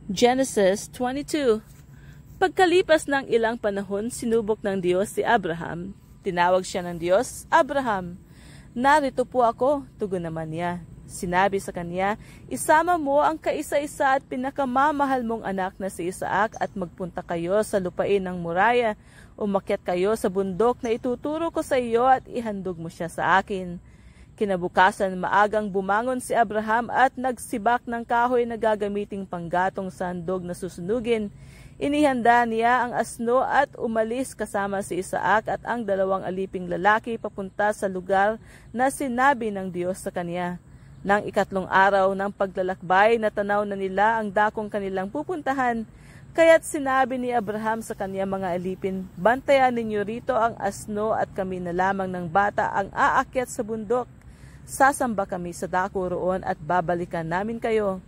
Genesis 22. Pagkalipas ng ilang panahon, sinubok ng Diyos si Abraham. Tinawag siya ng Diyos, Abraham. Narito po ako, tugon naman niya. Sinabi sa kanya, isama mo ang kaisa-isa at pinakamamahal mong anak na si Isaac at magpunta kayo sa lupain ng Moriah. Umakyat kayo sa bundok na ituturo ko sa iyo at ihandog mo siya sa akin. Kinabukasan, maagang bumangon si Abraham at nagsibak ng kahoy na gagamiting panggatong sa handog na susunugin. Inihanda niya ang asno at umalis kasama si Isaac at ang dalawang aliping lalaki papunta sa lugar na sinabi ng Diyos sa kanya. Nang ikatlong araw ng paglalakbay, natanaw na nila ang dakong kanilang pupuntahan. Kaya't sinabi ni Abraham sa kanya mga alipin, bantayan ninyo rito ang asno at kami na lamang ng bata ang aakyat sa bundok. Sasamba kami sa dako roon at babalikan namin kayo.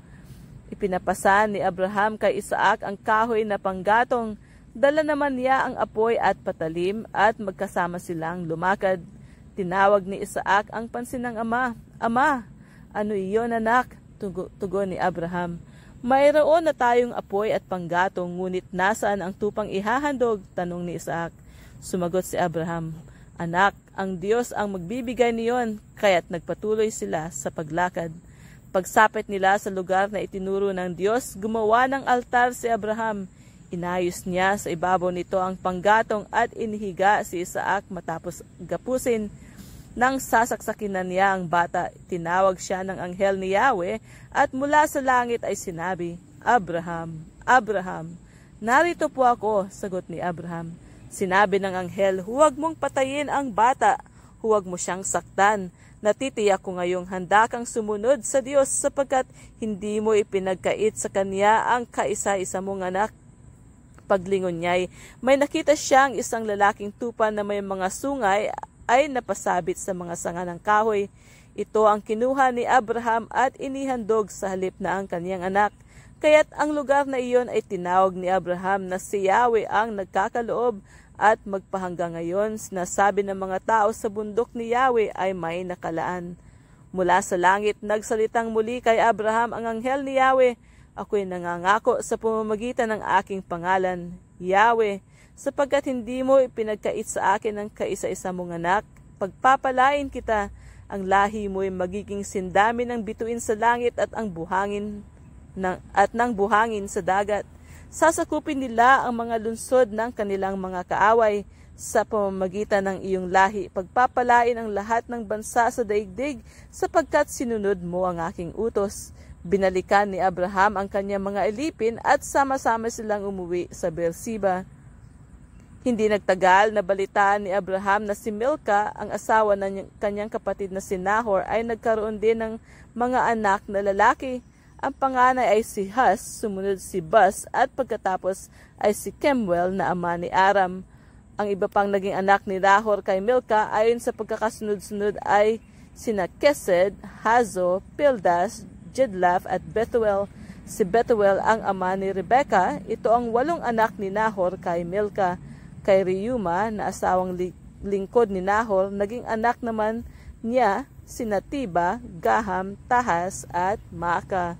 Ipinapasa ni Abraham kay Isaac ang kahoy na panggatong. Dala naman niya ang apoy at patalim at magkasama silang lumakad. Tinawag ni Isaac ang pansin ng ama. Ama, ano iyon anak? Tugon ni Abraham. Mayroon na tayong apoy at panggatong, ngunit nasaan ang tupang ihahandog? Tanong ni Isaac. Sumagot si Abraham, anak, ang Diyos ang magbibigay niyon, kaya't nagpatuloy sila sa paglakad. Pagsapit nila sa lugar na itinuro ng Diyos, gumawa ng altar si Abraham. Inayos niya sa ibabaw nito ang panggatong at inihiga si Isaac matapos gapusin. Nang sasaksakin na niya ang bata, tinawag siya ng anghel ni Yahweh at mula sa langit ay sinabi, Abraham, Abraham. Narito po ako, sagot ni Abraham. Sinabi ng anghel, huwag mong patayin ang bata, huwag mo siyang saktan. Natitiyak ko ngayong handa kang sumunod sa Diyos sapagkat hindi mo ipinagkait sa kanya ang kaisa-isa mong anak. Paglingon niya'y may nakita siyang isang lalaking tupa na may mga sungay ay napasabit sa mga sanga ng kahoy. Ito ang kinuha ni Abraham at inihandog sa halip na ang kaniyang anak. Kaya't ang lugar na iyon ay tinawag ni Abraham na si Yahweh ang nagkakaloob at magpahanggang ngayon sinasabi ng mga tao sa bundok ni Yahweh ay may nakalaan. Mula sa langit nagsalitang muli kay Abraham ang anghel ni Yahweh, ako'y nangangako sa pamamagitan ng aking pangalan, Yahweh, sapagkat hindi mo ipinagkait sa akin ang kaisa-isa mong anak, pagpapalain kita, ang lahi mo'y magiging sindami ng bituin sa langit at ang buhangin ng buhangin sa dagat. Sasakupin nila ang mga lungsod ng kanilang mga kaaway sa pamamagitan ng iyong lahi. Pagpapalain ang lahat ng bansa sa daigdig sapagkat sinunod mo ang aking utos. Binalikan ni Abraham ang kanyang mga alipin at sama-sama silang umuwi sa Beersheba. Hindi nagtagal na balitaan ni Abraham na si Milka, ang asawa ng kanyang kapatid na si Nahor, ay nagkaroon din ng mga anak na lalaki. Ang panganay ay si Hus, sumunod si Bus, at pagkatapos ay si Kemuel na ama ni Aram. Ang iba pang naging anak ni Nahor kay Milka ayon sa pagkakasunod-sunod ay sina Kesed, Hazo, Pildas, Jidlaf at Bethuel. Si Bethuel ang ama ni Rebekah. Ito ang 8 anak ni Nahor kay Milka. Kay Reuma na asawang lingkod ni Nahor, naging anak naman niya sina Tiba, Gaham, Tahas at Maaka.